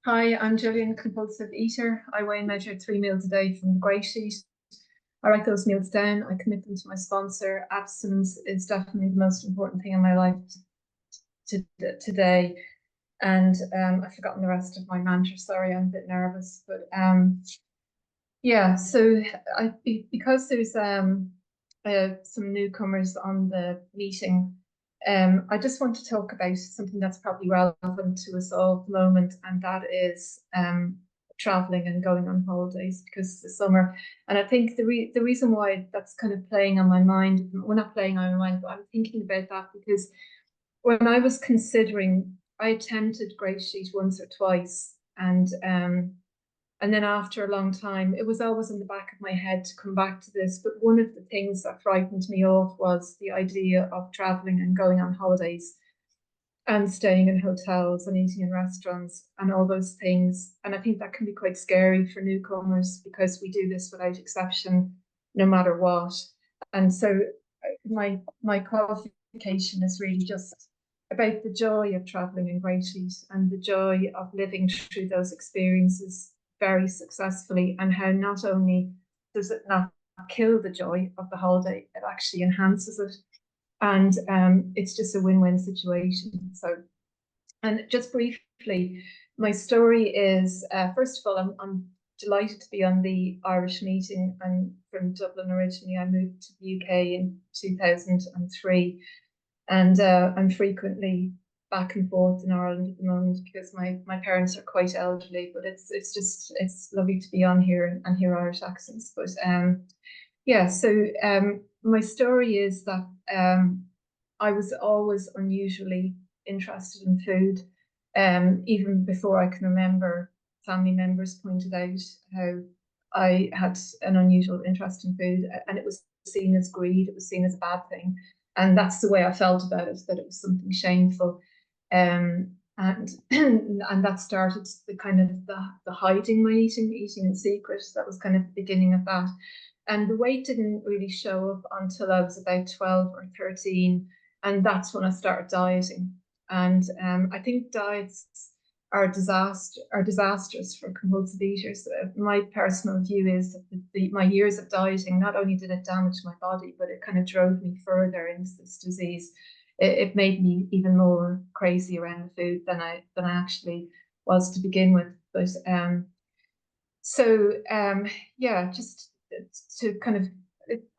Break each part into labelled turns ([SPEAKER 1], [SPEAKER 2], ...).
[SPEAKER 1] Hi, I'm Gillian, compulsive eater. I weigh and measure 3 meals a day from the GreySheet. I write those meals down. I commit them to my sponsor. Abstinence is definitely the most important thing in my life today. And I've forgotten the rest of my mantra. Sorry, I'm a bit nervous. But yeah, so because there's some newcomers on the meeting, I just want to talk about something that's probably relevant to us all at the moment, and that is traveling and going on holidays because it's the summer. And I think the reason why that's kind of playing on my mind, well, not playing on my mind, but I'm thinking about that because when I was considering, I attempted Great Sheet once or twice, and then after a long time, it was always in the back of my head to come back to this. But one of the things that frightened me off was the idea of traveling and going on holidays and staying in hotels and eating in restaurants and all those things. And I think that can be quite scary for newcomers because we do this without exception, no matter what. And so my qualification is really just about the joy of traveling in Great Sheet and the joy of living through those experiences very successfully, and how not only does it not kill the joy of the holiday, it actually enhances it. And it's just a win-win situation. So, and just briefly, my story is first of all, I'm delighted to be on the Irish meeting. I'm from Dublin originally. I moved to the UK in 2003, and I'm frequently back and forth in Ireland at the moment because my parents are quite elderly. But it's lovely to be on here and hear Irish accents. But yeah, so my story is that I was always unusually interested in food. Even before I can remember, family members pointed out how I had an unusual interest in food, and it was seen as greed, it was seen as a bad thing. And that's the way I felt about it, that it was something shameful. And and that started the kind of the hiding my eating in secret. That was kind of the beginning of that. And the weight didn't really show up until I was about 12 or 13. And that's when I started dieting. And I think diets are disastrous for compulsive eaters. My personal view is that my years of dieting, not only did it damage my body, but it kind of drove me further into this disease. It made me even more crazy around the food than I actually was to begin with. But so yeah, just to kind of,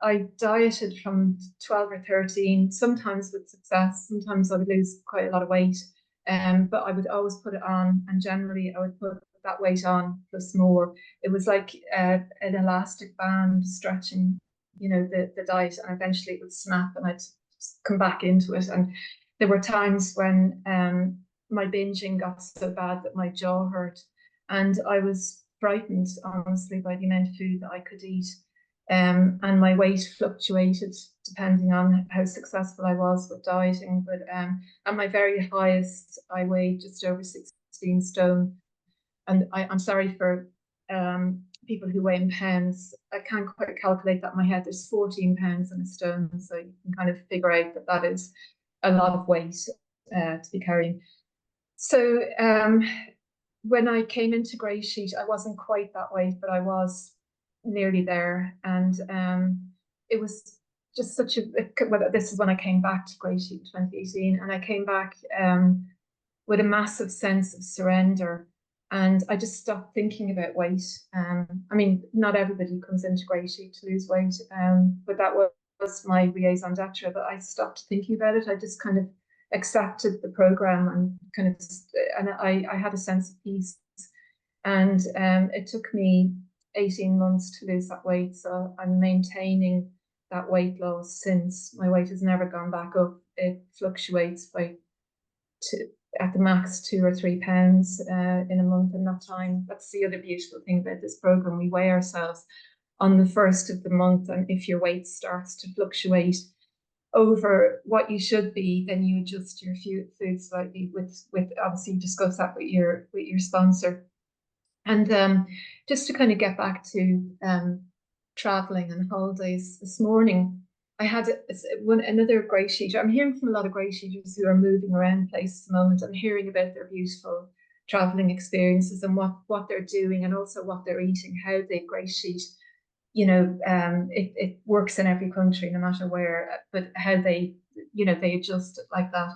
[SPEAKER 1] I dieted from 12 or 13, sometimes with success, sometimes I would lose quite a lot of weight. But I would always put it on, and generally I would put that weight on plus more. It was like an elastic band stretching, the diet, and eventually it would snap and I'd come back into it. And there were times when my binging got so bad that my jaw hurt, and I was frightened, honestly, by the amount of food that I could eat. And my weight fluctuated depending on how successful I was with dieting. But at my very highest, I weighed just over 16 stone. And I'm sorry for people who weigh in pounds. I can't quite calculate that in my head. There's 14 pounds in a stone. So you can kind of figure out that that is a lot of weight to be carrying. So when I came into Grey Sheet, I wasn't quite that weight, but I was nearly there. And it was just such a, well, this is when I came back to Grey Sheet in 2018. And I came back with a massive sense of surrender. And I just stopped thinking about weight. I mean, not everybody comes into Grey Sheet to lose weight, but that was my raison d'etre. But I stopped thinking about it. I just kind of accepted the program and kind of, and I had a sense of peace. And it took me 18 months to lose that weight. So I'm maintaining that weight loss since. My weight has never gone back up. It fluctuates by at the max 2 or 3 pounds in a month in that time. That's the other beautiful thing about this program. We weigh ourselves on the first of the month, and if your weight starts to fluctuate over what you should be, then you adjust your food slightly with obviously discuss that with your sponsor. And just to kind of get back to traveling and holidays, this morning I had another GreySheeter. I'm hearing from a lot of GreySheeters who are moving around places at the moment. I'm hearing about their beautiful traveling experiences and what they're doing and also what they're eating, how they grey sheet. It works in every country, no matter where, but how they, they adjust it like that.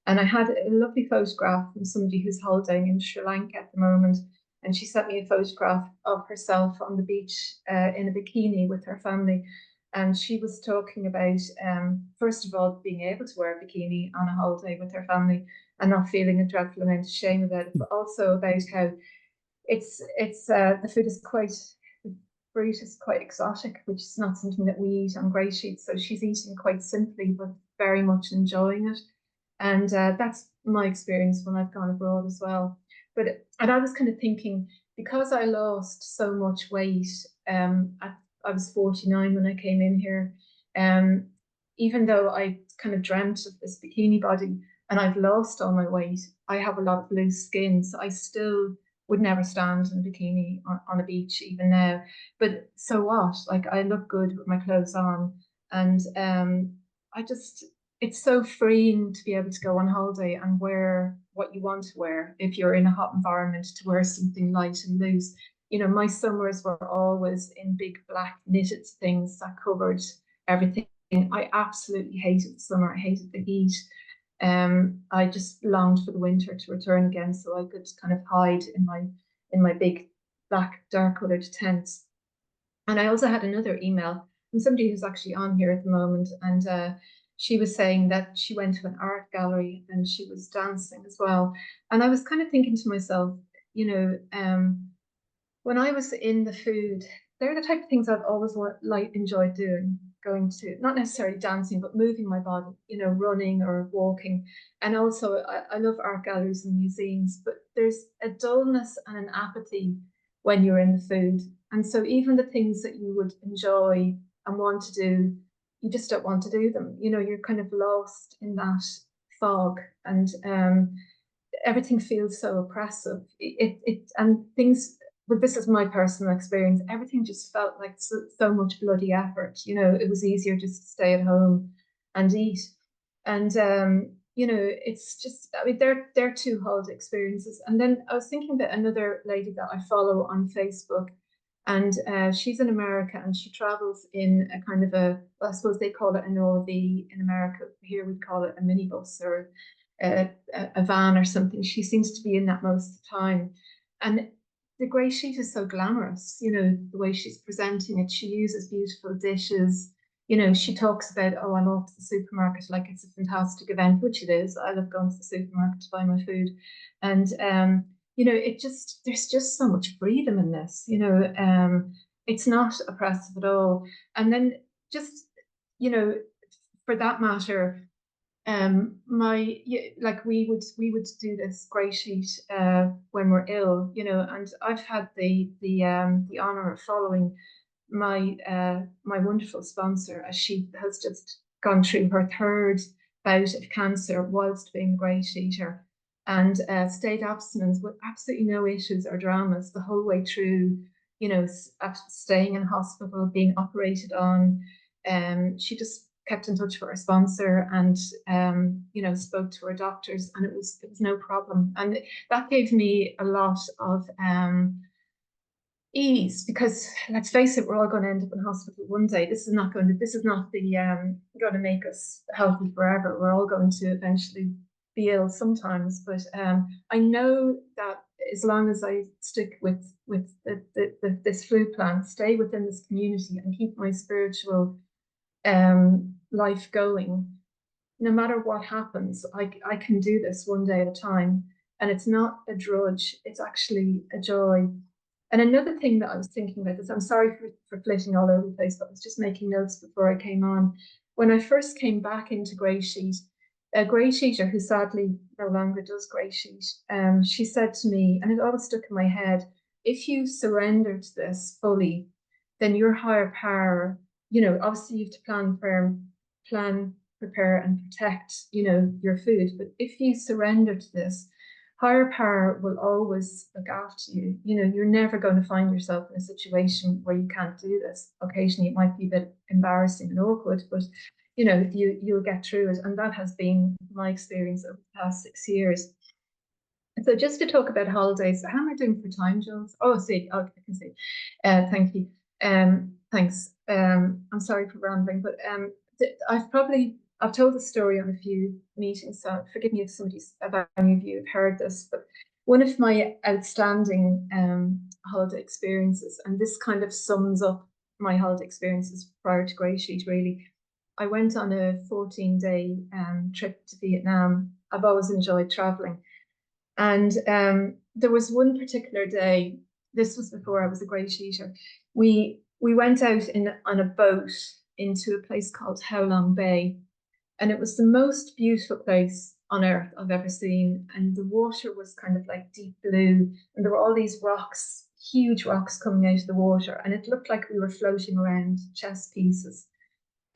[SPEAKER 1] And I had a lovely photograph from somebody who's holidaying in Sri Lanka at the moment, and she sent me a photograph of herself on the beach in a bikini with her family. And she was talking about, first of all, being able to wear a bikini on a holiday with her family and not feeling a dreadful amount of shame about it, but also about how the food is quite, the fruit is quite exotic, which is not something that we eat on GreySheets. So she's eating quite simply, but very much enjoying it. And that's my experience when I've gone abroad as well. And I was kind of thinking, because I lost so much weight, I was 49 when I came in here. Even though I kind of dreamt of this bikini body and I've lost all my weight, I have a lot of loose skin. So I still would never stand in a bikini on a beach even now. But so what? Like, I look good with my clothes on. And I just, it's so freeing to be able to go on holiday and wear what you want to wear. If you're in a hot environment, to wear something light and loose. My summers were always in big black knitted things that covered everything. I absolutely hated the summer. I hated the heat. I just longed for the winter to return again, so I could kind of hide in my big black dark coloured tents. And I also had another email from somebody who's actually on here at the moment, and she was saying that she went to an art gallery and she was dancing as well. And I was kind of thinking to myself, when I was in the food, they're the type of things I've always enjoyed doing, going to, not necessarily dancing, but moving my body, running or walking. And also, I love art galleries and museums, but there's a dullness and an apathy when you're in the food. And so even the things that you would enjoy and want to do, you just don't want to do them. You're kind of lost in that fog, and everything feels so oppressive. And things, but this is my personal experience, everything just felt like so much bloody effort. It was easier just to stay at home and eat. And it's just, I mean, they're two holiday experiences. And then I was thinking about another lady that I follow on Facebook, and she's in America, and she travels in a kind of well, I suppose they call it an RV in America. Here we'd call it a minibus or a van or something. She seems to be in that most of the time. And the grey sheet is so glamorous, the way she's presenting it. She uses beautiful dishes. She talks about, oh, I'm off to the supermarket, like it's a fantastic event, which it is. I love going to the supermarket to buy my food. And, there's just so much freedom in this, it's not oppressive at all. And then just, for that matter, like we would do this grey sheet when we're ill, and I've had the honor of following my wonderful sponsor, as she has just gone through her third bout of cancer whilst being a grey sheeter, and stayed abstinent with absolutely no issues or dramas the whole way through, staying in hospital, being operated on. She just kept in touch with her sponsor and spoke to her doctors, and it was no problem. And that gave me a lot of ease, because let's face it, we're all going to end up in hospital one day. This is not going to make us healthy forever. We're all going to eventually be ill sometimes, but I know that as long as I stick with this flu plan, stay within this community and keep my spiritual life going, no matter what happens, I can do this one day at a time. And it's not a drudge, it's actually a joy. And another thing that I was thinking about is, I'm sorry for flitting all over the place, but I was just making notes before I came on. When I first came back into GreySheet, a GreySheeter who sadly no longer does GreySheet, she said to me, and it always stuck in my head, if you surrender to this fully, then your higher power, obviously you have to plan, prepare, and protect, your food. But if you surrender to this, higher power will always look after you. You're never going to find yourself in a situation where you can't do this. Occasionally it might be a bit embarrassing and awkward, but you'll get through it. And that has been my experience over the past 6 years. So just to talk about holidays, how am I doing for time, Jules? Oh, see, oh, I can see. Thank you. Thanks. I'm sorry for rambling, but I've told the story on a few meetings, so forgive me if somebody's about any of you have heard this, but one of my outstanding holiday experiences, and this kind of sums up my holiday experiences prior to Grey Sheet, really. I went on a 14-day trip to Vietnam. I've always enjoyed traveling. And there was one particular day, this was before I was a GreySheeter, we went out on a boat into a place called How Long Bay. And it was the most beautiful place on earth I've ever seen. And the water was kind of like deep blue. And there were all these rocks, huge rocks coming out of the water. And it looked like we were floating around chess pieces.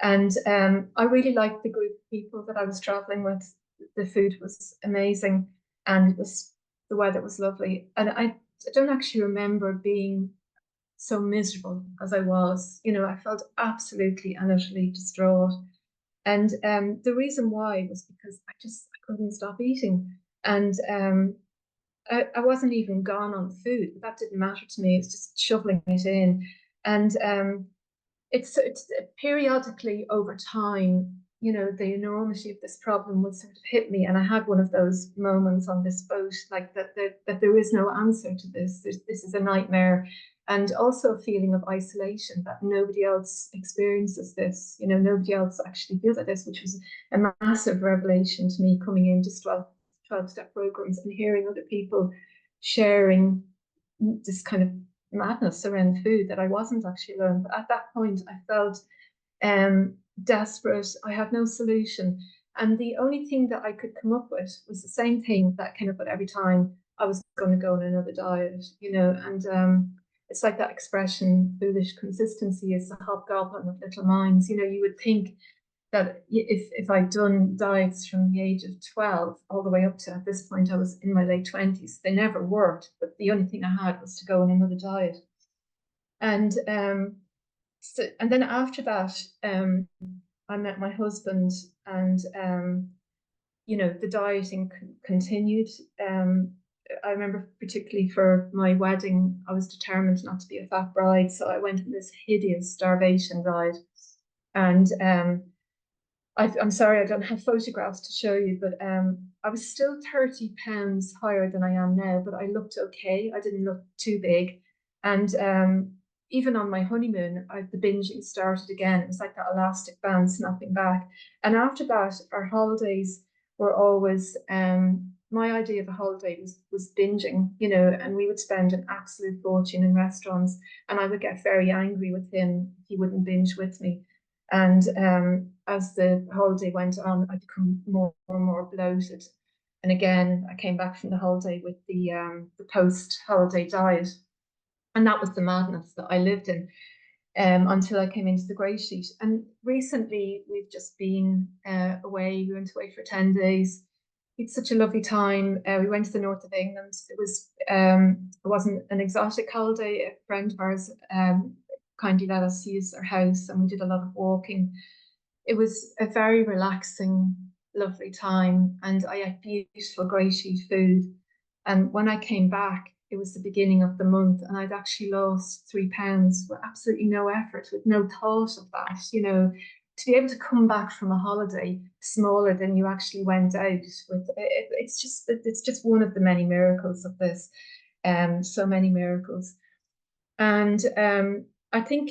[SPEAKER 1] And I really liked the group of people that I was traveling with. The food was amazing, and the weather was lovely. And I don't actually remember being so miserable as I was. You know, I felt absolutely and utterly distraught. And the reason why was because I couldn't stop eating, and I wasn't even gone on the food, but that didn't matter to me. It's just shoveling it in, and it's periodically over time, you know, the enormity of this problem would sort of hit me, and I had one of those moments on this boat, like that there is no answer to this. This is a nightmare, and also a feeling of isolation that nobody else experiences this. You know, nobody else actually feels like this, which was a massive revelation to me coming into 12-step programs and hearing other people sharing this kind of madness around food, that I wasn't actually alone. But at that point, I felt desperate. I had no solution. And the only thing that I could come up with was the same thing that came up with every time I was going to go on another diet, you know. And it's like that expression, foolish consistency is the hobgoblin of little minds. You know, you would think that if I'd done diets from the age of 12 all the way up to, at this point, I was in my late 20s, they never worked. But the only thing I had was to go on another diet. And and then after that, I met my husband, and you know, the dieting continued. I remember particularly for my wedding, I was determined not to be a fat bride, so I went on this hideous starvation diet. And I'm sorry I don't have photographs to show you, but I was still 30 pounds higher than I am now, but I looked okay. I didn't look too big. And even on my honeymoon, the binging started again. It was like that elastic band snapping back. And after that, our holidays were always, my idea of a holiday was binging, you know, and we would spend an absolute fortune in restaurants. And I would get very angry with him if he wouldn't binge with me. And as the holiday went on, I become more and more bloated. And again, I came back from the holiday with the post-holiday diet. And that was the madness that I lived in until I came into the Grey Sheet. And recently, we've just been away. We went away for 10 days. It's such a lovely time. We went to the north of England. It wasn't an exotic holiday. A friend of ours kindly let us use their house, and we did a lot of walking. It was a very relaxing, lovely time, and I had beautiful Grey Sheet food. And when I came back, it was the beginning of the month, and I'd actually lost 3 pounds with absolutely no effort, with no thought of that. You know, to be able to come back from a holiday smaller than you actually went out with, it's just one of the many miracles of this. So many miracles. And I think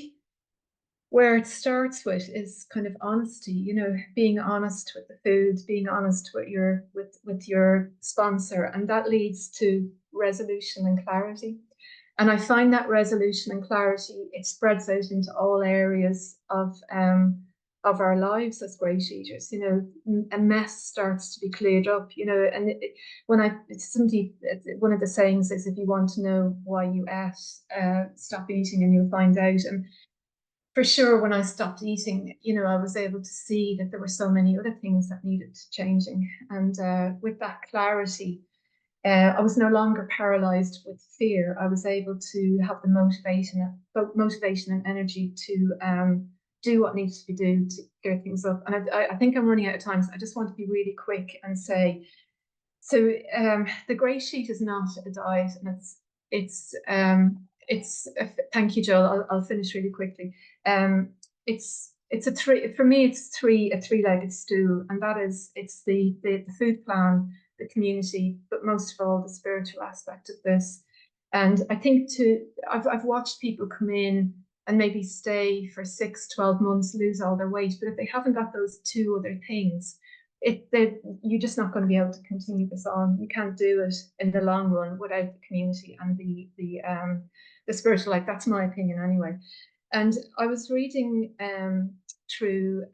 [SPEAKER 1] where it starts with is kind of honesty, you know, being honest with the food, being honest with your sponsor, and that leads to resolution and clarity. And I find that resolution and clarity, it spreads out into all areas of our lives as GreySheeters. You know, a mess starts to be cleared up, you know. And one of the sayings is, if you want to know why you ate, stop eating and you'll find out. And for sure, when I stopped eating, you know, I was able to see that there were so many other things that needed changing. And with that clarity, I was no longer paralyzed with fear. I was able to have the motivation and energy to do what needs to be done to gear things up. And I think I'm running out of time, so I just want to be really quick and say, So the grey sheet is not a diet, and thank you, Joel. I'll finish really quickly. It's a three for me. It's a three-legged stool, and that is it's the food plan, the community, but most of all the spiritual aspect of this. And I think I've watched people come in and maybe stay for 6, 12 months, lose all their weight, but if they haven't got those two other things, you're just not going to be able to continue this on. You can't do it in the long run without the community and the spiritual life. That's my opinion anyway. And I was reading through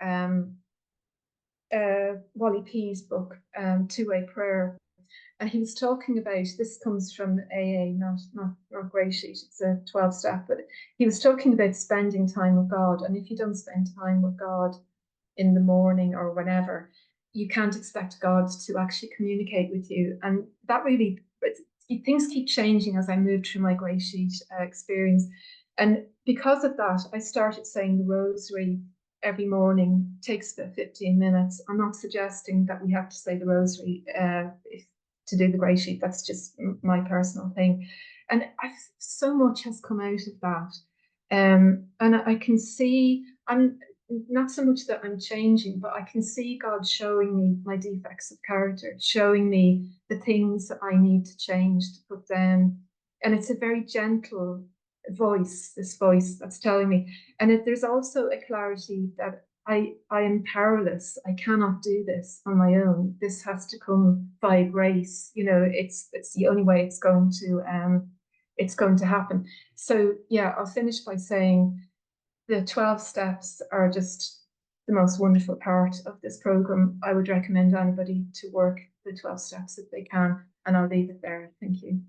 [SPEAKER 1] Wally P's book, Two-Way Prayer, and he was talking about, this comes from AA, not GreySheet, it's a 12-step, but he was talking about spending time with God. And if you don't spend time with God in the morning or whenever, you can't expect God to actually communicate with you. And that really, things keep changing as I moved through my GreySheet experience. And because of that, I started saying the rosary every morning. It takes about 15 minutes. I'm not suggesting that we have to say the rosary to do the GreySheet. That's just my personal thing. And so much has come out of that. And I can see, I'm not so much that I'm changing, but I can see God showing me my defects of character, showing me the things that I need to change to put down. And it's a very gentle voice, this voice that's telling me. And there's also a clarity that I am powerless. I cannot do this on my own. This has to come by grace. You know, it's the only way it's going to happen. So yeah, I'll finish by saying the 12 steps are just the most wonderful part of this program. I would recommend anybody to work the 12 steps if they can, and I'll leave it there. Thank you.